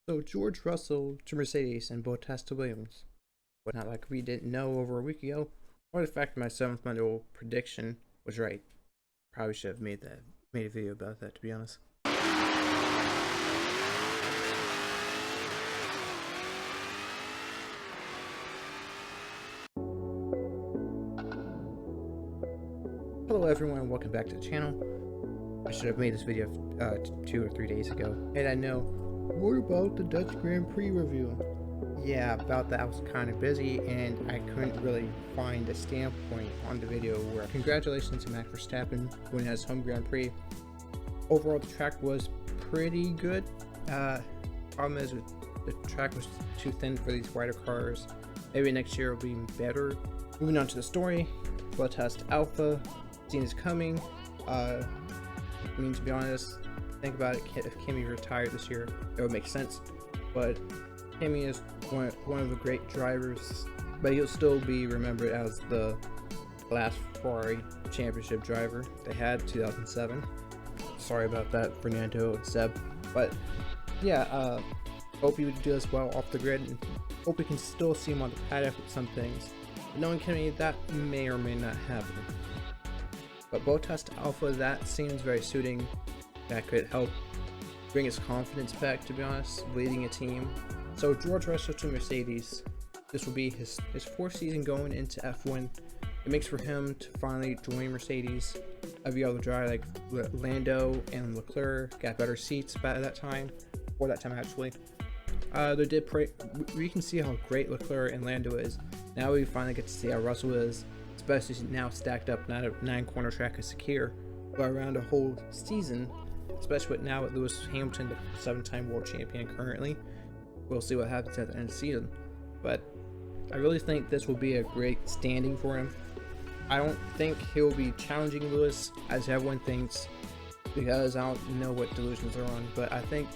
So George Russell to Mercedes and Bottas to Williams. But not like we didn't know over a week ago, or the fact that my 7th-month-old prediction was right. Probably should have made a video about that, to be honest. Hello everyone, welcome back to the channel. I should have made this video 2 or 3 days ago. And I know, what about the Dutch Grand Prix review? Yeah, about that I was kind of busy and I couldn't really find a standpoint on the video where congratulations to Max Verstappen winning his home Grand Prix. Overall the track was pretty good. Problem is the track was too thin for these wider cars. Maybe next year will be better. Moving on to the story, Bottas to Alpha, seen is coming. I mean, to be honest, think about it, if Kimi retired this year, it would make sense. But Kimi is one of the great drivers, but he'll still be remembered as the last Ferrari championship driver they had, 2007. Sorry about that, Fernando and Seb. But yeah, hope he would do as well off the grid, and hope we can still see him on the paddock with some things. But knowing Kimi, that may or may not happen. But Bottas to Alpha, that seems very suiting. That could help bring his confidence back, to be honest, leading a team. So George Russell to Mercedes, this will be his 4th season going into F1. It makes for him to finally join Mercedes. Every other driver like Lando and Leclerc got better seats by that time, or that time actually. We can see how great Leclerc and Lando is. Now we finally get to see how Russell is, especially now stacked up not a 9-corner track as secure, but around a whole season, especially now with Lewis Hamilton, the 7-time world champion currently. We'll see what happens at the end of the season, but I really think this will be a great standing for him. I don't think he'll be challenging Lewis as everyone thinks, because I don't know what delusions are on, but I think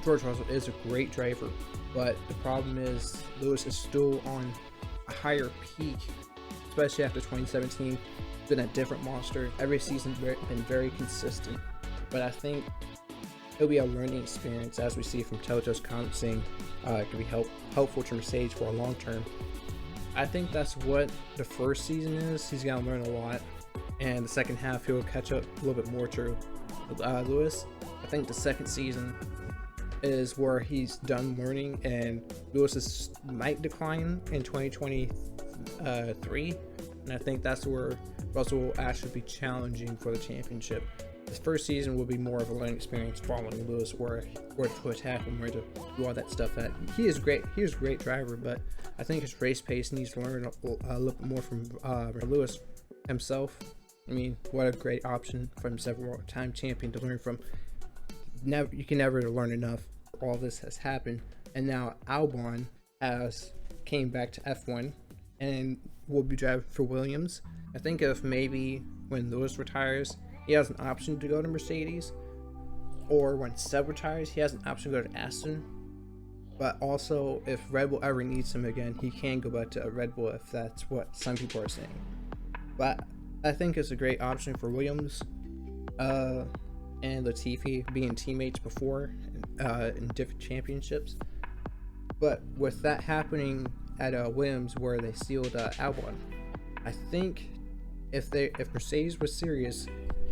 George Russell is a great driver, but the problem is Lewis is still on a higher peak, especially after 2017. It's been a different monster. Every season's been very consistent, but I think it'll be a learning experience, as we see from Toto's comments saying it could be helpful to Mercedes for a long term. I think that's what the first season is. He's gonna learn a lot, and the second half he'll catch up a little bit more to Lewis. I think the second season is where he's done learning, and Lewis might decline in 2023, and I think that's where Russell will actually be challenging for the championship. His first season will be more of a learning experience following Lewis, where to attack and where to do all that stuff at. He is great. He is a great driver, but I think his race pace needs to learn a little bit more from Lewis himself. I mean, what a great option from 7-time champion to learn from. You can never learn enough. All this has happened, and now Albon came back to F1 and will be driving for Williams. I think if maybe when Lewis retires, he has an option to go to Mercedes, or when Seb retires, he has an option to go to Aston. But also, if Red Bull ever needs him again, he can go back to Red Bull, if that's what some people are saying. But I think it's a great option for Williams and Latifi being teammates before in different championships. But with that happening at Williams, where they sealed Albon, I think if Mercedes was serious,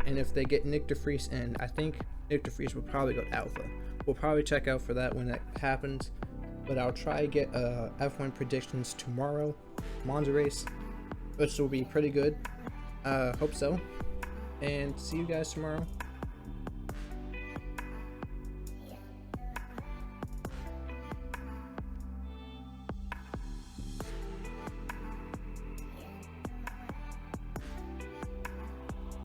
and if they get Nick de Vries in, I think Nick de Vries will probably go to Alpha. We'll probably check out for that when that happens, but I'll try to get F1 predictions tomorrow, Monza race, which will be pretty good. Hope so, and see you guys tomorrow.